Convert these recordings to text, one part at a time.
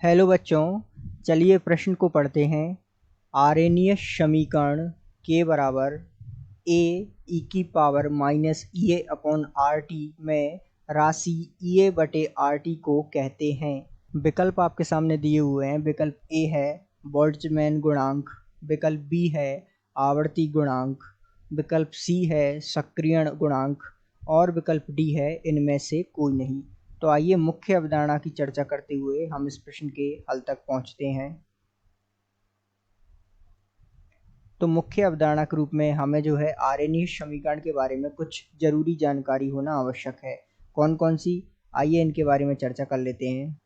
Hello बच्चों, चलिए प्रश्न को पढ़ते हैं। आरेनीय समीकरण के बराबर ए ई की पावर माइनस ई ए अपॉन आर टी में राशि ई ए बटे आर टी को कहते हैं। विकल्प आपके सामने दिए हुए हैं। विकल्प ए है बोल्ट्जमैन गुणांक, विकल्प बी है आवर्ती गुणांक, विकल्प सी है सक्रियण गुणांक और विकल्प डी है इनमें से कोई नहीं। तो आइए मुख्य अवधारणा की चर्चा करते हुए हम इस प्रश्न के हल तक पहुंचते हैं। तो मुख्य अवधारणा के रूप में हमें जो है आरेनीय समीकरण के बारे में कुछ जरूरी जानकारी होना आवश्यक है। कौन कौन सी, आइए इनके बारे में चर्चा कर लेते हैं।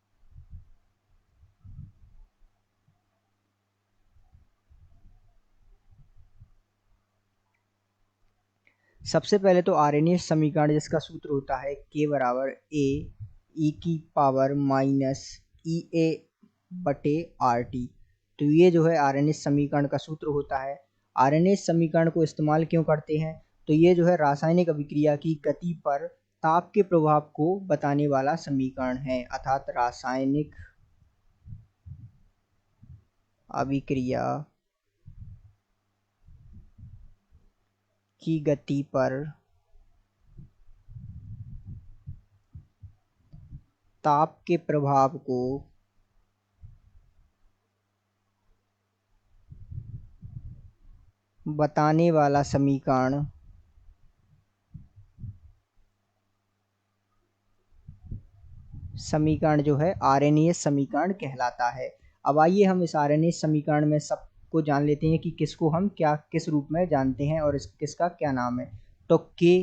सबसे पहले तो आरेनीय समीकरण जिसका सूत्र होता है के बराबर ए ई की पावर माइनस ई ए बटे आर टी। तो ये जो है आरेनीय समीकरण का सूत्र होता है। आरेनीय समीकरण को इस्तेमाल क्यों करते हैं? तो ये जो है रासायनिक अभिक्रिया की गति पर ताप के प्रभाव को बताने वाला समीकरण है, अर्थात रासायनिक अभिक्रिया की गति पर ताप के प्रभाव को बताने वाला समीकरण जो है आरेनीय समीकरण कहलाता है। अब आइए हम इस आरेनीय समीकरण में सबको जान लेते हैं कि किसको हम किस रूप में जानते हैं और किसका क्या नाम है। तो के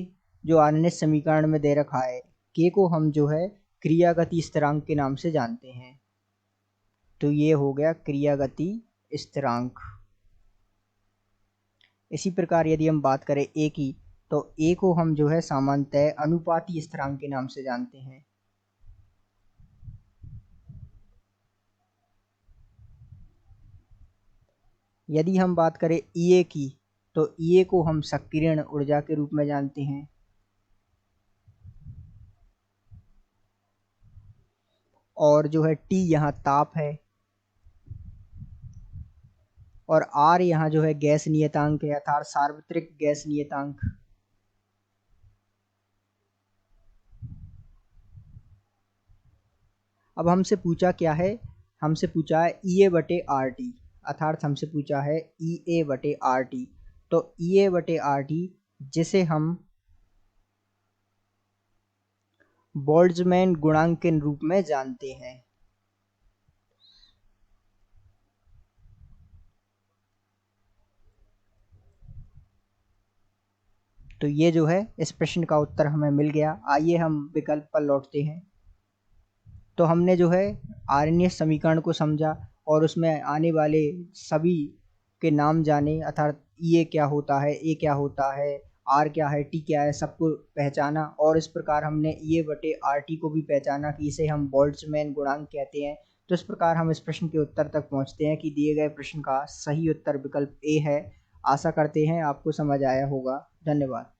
जो आरेनीय समीकरण में दे रखा है, के को हम जो है क्रियागति स्थिरांक के नाम से जानते हैं। तो ये हो गया क्रियागति स्थिरांक। इसी प्रकार यदि हम बात करें ए की, तो ए को हम जो है सामान्यतः अनुपाती स्थिरांक के नाम से जानते हैं। यदि हम बात करें ई की, तो ई को हम सक्रियण ऊर्जा के रूप में जानते हैं। और जो है टी यहाँ ताप है और आर यहाँ जो है गैस नियतांक है, अर्थात सार्वत्रिक गैस नियतांक। अब हमसे पूछा क्या है? हमसे पूछा है ई ए बटे आर टी, अर्थात हमसे पूछा है ई ए बटे आर टी। तो ई ए बटे आर टी जिसे हम बोल्ट्जमैन गुणांक के रूप में जानते हैं। तो ये जो है इस प्रश्न का उत्तर हमें मिल गया। आइए हम विकल्प पर लौटते हैं। तो हमने जो है आरेनीय समीकरण को समझा और उसमें आने वाले सभी के नाम जाने, अर्थात ई क्या होता है, ए क्या होता है, आर क्या है, टी क्या है, सबको पहचाना। और इस प्रकार हमने ई बटे आर टी को भी पहचाना कि इसे हम बोल्ट्जमैन गुणांक कहते हैं। तो इस प्रकार हम इस प्रश्न के उत्तर तक पहुंचते हैं कि दिए गए प्रश्न का सही उत्तर विकल्प ए है। आशा करते हैं आपको समझ आया होगा। धन्यवाद।